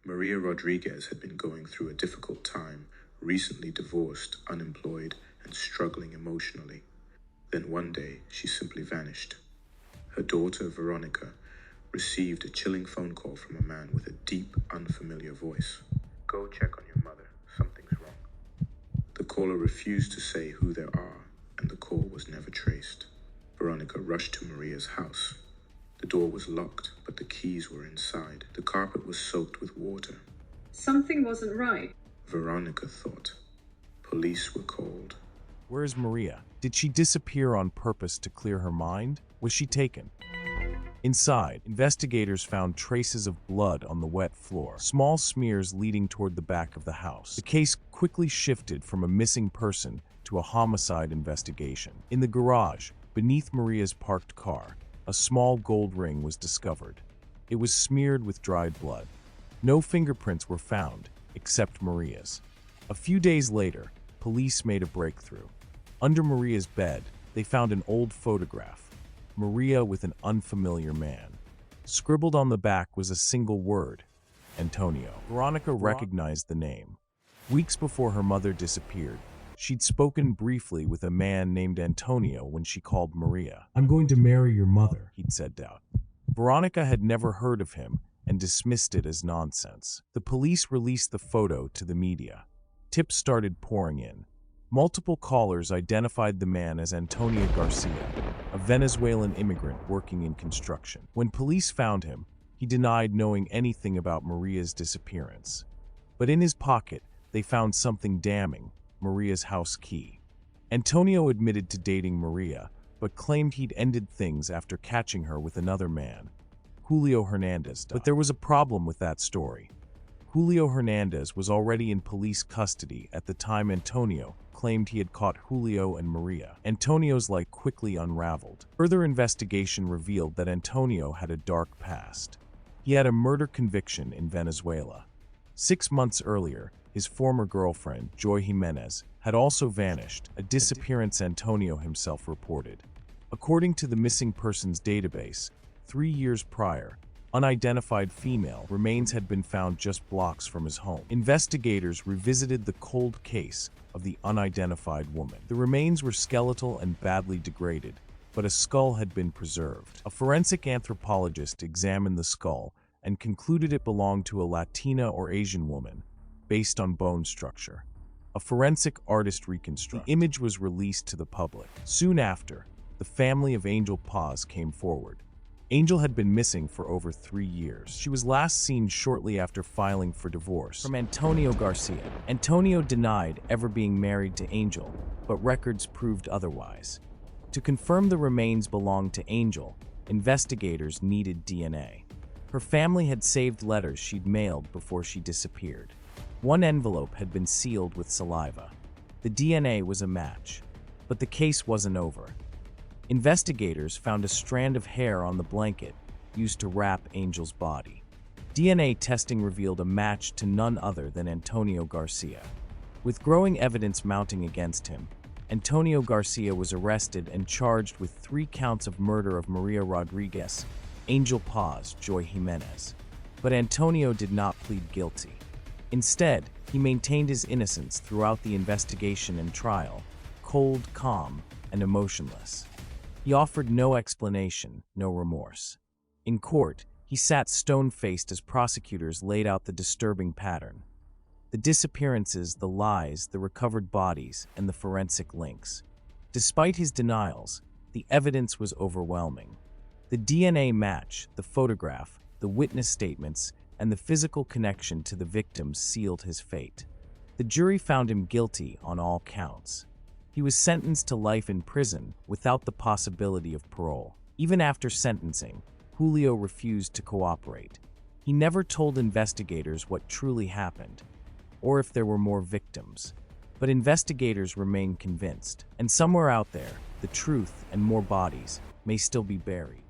Maria Rodriguez had been going through a difficult time, recently divorced, unemployed, and struggling emotionally. Then one day, she simply vanished. Her daughter, Veronica, received a chilling phone call from a man with a deep, unfamiliar voice. "Go check on your mother. Something's wrong." The caller refused to say who they are, and the call was never traced. Veronica rushed to Maria's house. The door was locked, but the keys were inside. The carpet was soaked with water. Something wasn't right. Veronica thought. Police were called. Where is Maria? Did she disappear on purpose to clear her mind? Was she taken? Inside, investigators found traces of blood on the wet floor, small smears leading toward the back of the house. The case quickly shifted from a missing person to a homicide investigation. In the garage, beneath Maria's parked car, a small gold ring was discovered. It was smeared with dried blood. No fingerprints were found, except Maria's. A few days later, police made a breakthrough. Under Maria's bed, they found an old photograph. Maria with an unfamiliar man. Scribbled on the back was a single word, Antonio. Veronica recognized the name. Weeks before her mother disappeared, she'd spoken briefly with a man named Antonio when she called Maria. "I'm going to marry your mother," he'd said out. Veronica had never heard of him and dismissed it as nonsense. The police released the photo to the media. Tips started pouring in. Multiple callers identified the man as Antonio Garcia, a Venezuelan immigrant working in construction. When police found him, he denied knowing anything about Maria's disappearance. But in his pocket, they found something damning: Maria's house key. Antonio admitted to dating Maria, but claimed he'd ended things after catching her with another man, Julio Hernandez. But there was a problem with that story. Julio Hernandez was already in police custody at the time Antonio claimed he had caught Julio and Maria. Antonio's lie quickly unraveled. Further investigation revealed that Antonio had a dark past. He had a murder conviction in Venezuela. 6 months earlier, his former girlfriend, Joy Jimenez, had also vanished, a disappearance Antonio himself reported. According to the missing persons database, 3 years prior, unidentified female remains had been found just blocks from his home. Investigators revisited the cold case of the unidentified woman. The remains were skeletal and badly degraded, but a skull had been preserved. A forensic anthropologist examined the skull and concluded it belonged to a Latina or Asian woman, based on bone structure. A forensic artist reconstructed. The image was released to the public. Soon after, the family of Angel Paz came forward. Angel had been missing for over 3 years. She was last seen shortly after filing for divorce from Antonio Garcia. Antonio denied ever being married to Angel, but records proved otherwise. To confirm the remains belonged to Angel, investigators needed DNA. Her family had saved letters she'd mailed before she disappeared. One envelope had been sealed with saliva. The DNA was a match, but the case wasn't over. Investigators found a strand of hair on the blanket used to wrap Angel's body. DNA testing revealed a match to none other than Antonio Garcia. With growing evidence mounting against him, Antonio Garcia was arrested and charged with 3 counts of murder of Maria Rodriguez, Angel Paz, Joy Jimenez. But Antonio did not plead guilty. Instead, he maintained his innocence throughout the investigation and trial, cold, calm, and emotionless. He offered no explanation, no remorse. In court, he sat stone-faced as prosecutors laid out the disturbing pattern. The disappearances, the lies, the recovered bodies, and the forensic links. Despite his denials, the evidence was overwhelming. The DNA match, the photograph, the witness statements, and the physical connection to the victims sealed his fate. The jury found him guilty on all counts. He was sentenced to life in prison without the possibility of parole. Even after sentencing, Julio refused to cooperate. He never told investigators what truly happened, or if there were more victims. But investigators remain convinced, and somewhere out there, the truth and more bodies may still be buried.